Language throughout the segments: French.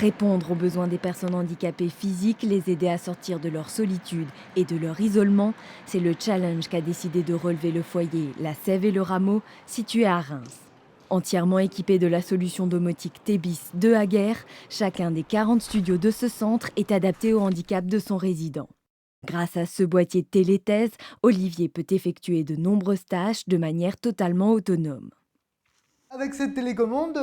Répondre aux besoins des personnes handicapées physiques, les aider à sortir de leur solitude et de leur isolement, c'est le challenge qu'a décidé de relever le foyer La Sève et le Rameau, situé à Reims. Entièrement équipé de la solution domotique Tebis de Aguerre, chacun des 40 studios de ce centre est adapté au handicap de son résident. Grâce à ce boîtier téléthèse, Olivier peut effectuer de nombreuses tâches de manière totalement autonome. Avec cette télécommande,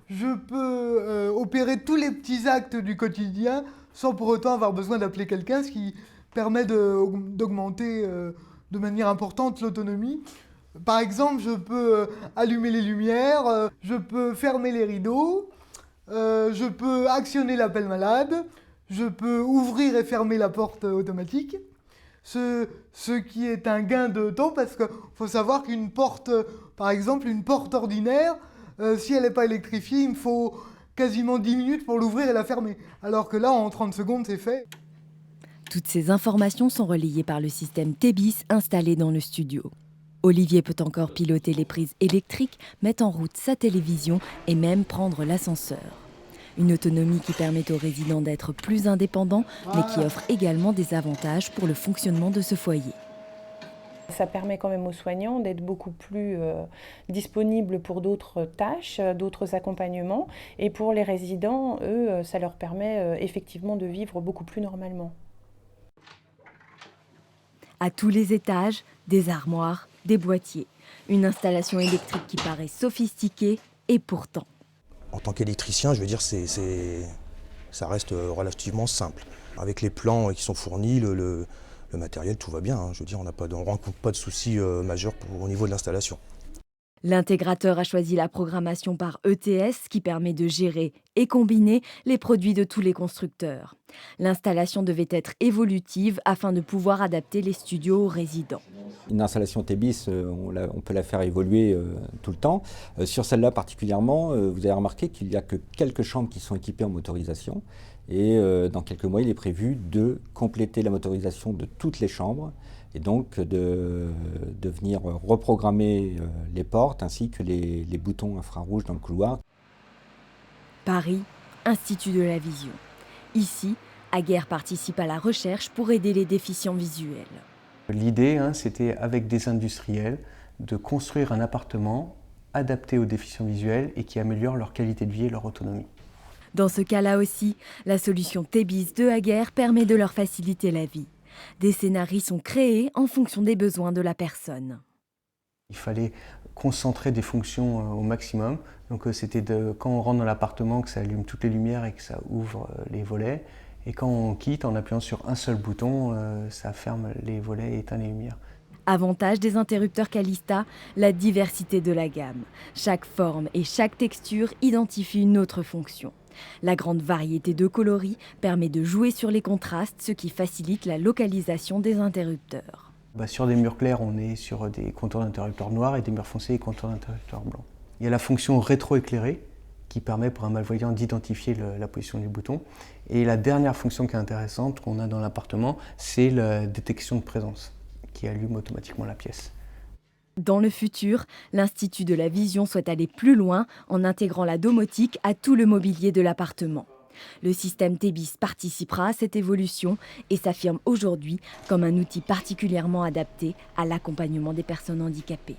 je peux opérer tous les petits actes du quotidien sans pour autant avoir besoin d'appeler quelqu'un, ce qui permet d'augmenter de manière importante l'autonomie. Par exemple, je peux allumer les lumières, je peux fermer les rideaux, je peux actionner l'appel malade, je peux ouvrir et fermer la porte automatique. Ce qui est un gain de temps parce qu'il faut savoir qu'une porte, par exemple une porte ordinaire, si elle n'est pas électrifiée, il me faut quasiment 10 minutes pour l'ouvrir et la fermer. Alors que là, en 30 secondes, c'est fait. Toutes ces informations sont relayées par le système Tebis installé dans le studio. Olivier peut encore piloter les prises électriques, mettre en route sa télévision et même prendre l'ascenseur. Une autonomie qui permet aux résidents d'être plus indépendants, mais qui offre également des avantages pour le fonctionnement de ce foyer. Ça permet quand même aux soignants d'être beaucoup plus disponibles pour d'autres tâches, d'autres accompagnements. Et pour les résidents, eux, ça leur permet effectivement de vivre beaucoup plus normalement. À tous les étages, des armoires, des boîtiers. Une installation électrique qui paraît sophistiquée et pourtant. En tant qu'électricien, je veux dire, ça reste relativement simple. Avec les plans qui sont fournis, le matériel, tout va bien. Hein. Je veux dire, on ne rencontre pas de soucis majeurs au niveau de l'installation. L'intégrateur a choisi la programmation par ETS qui permet de gérer et combiner les produits de tous les constructeurs. L'installation devait être évolutive afin de pouvoir adapter les studios aux résidents. Une installation Tebis, on peut la faire évoluer tout le temps. Sur celle-là particulièrement, vous avez remarqué qu'il n'y a que quelques chambres qui sont équipées en motorisation. Et dans quelques mois, il est prévu de compléter la motorisation de toutes les chambres et donc de venir reprogrammer les portes ainsi que les boutons infrarouges dans le couloir. Paris, Institut de la Vision. Ici, Aguerre participe à la recherche pour aider les déficients visuels. L'idée, c'était avec des industriels de construire un appartement adapté aux déficients visuels et qui améliore leur qualité de vie et leur autonomie. Dans ce cas-là aussi, la solution Tebis de Aguerre permet de leur faciliter la vie. Des scénarios sont créés en fonction des besoins de la personne. Il fallait concentrer des fonctions au maximum. Donc c'était quand on rentre dans l'appartement que ça allume toutes les lumières et que ça ouvre les volets. Et quand on quitte, en appuyant sur un seul bouton, ça ferme les volets et éteint les lumières. Avantage des interrupteurs Calista, la diversité de la gamme. Chaque forme et chaque texture identifie une autre fonction. La grande variété de coloris permet de jouer sur les contrastes, ce qui facilite la localisation des interrupteurs. Sur des murs clairs, on est sur des contours d'interrupteurs noirs et des murs foncés et contours d'interrupteurs blancs. Il y a la fonction rétroéclairée qui permet pour un malvoyant d'identifier la position du bouton. Et la dernière fonction qui est intéressante qu'on a dans l'appartement, c'est la détection de présence qui allume automatiquement la pièce. Dans le futur, l'Institut de la Vision souhaite aller plus loin en intégrant la domotique à tout le mobilier de l'appartement. Le système Tebis participera à cette évolution et s'affirme aujourd'hui comme un outil particulièrement adapté à l'accompagnement des personnes handicapées.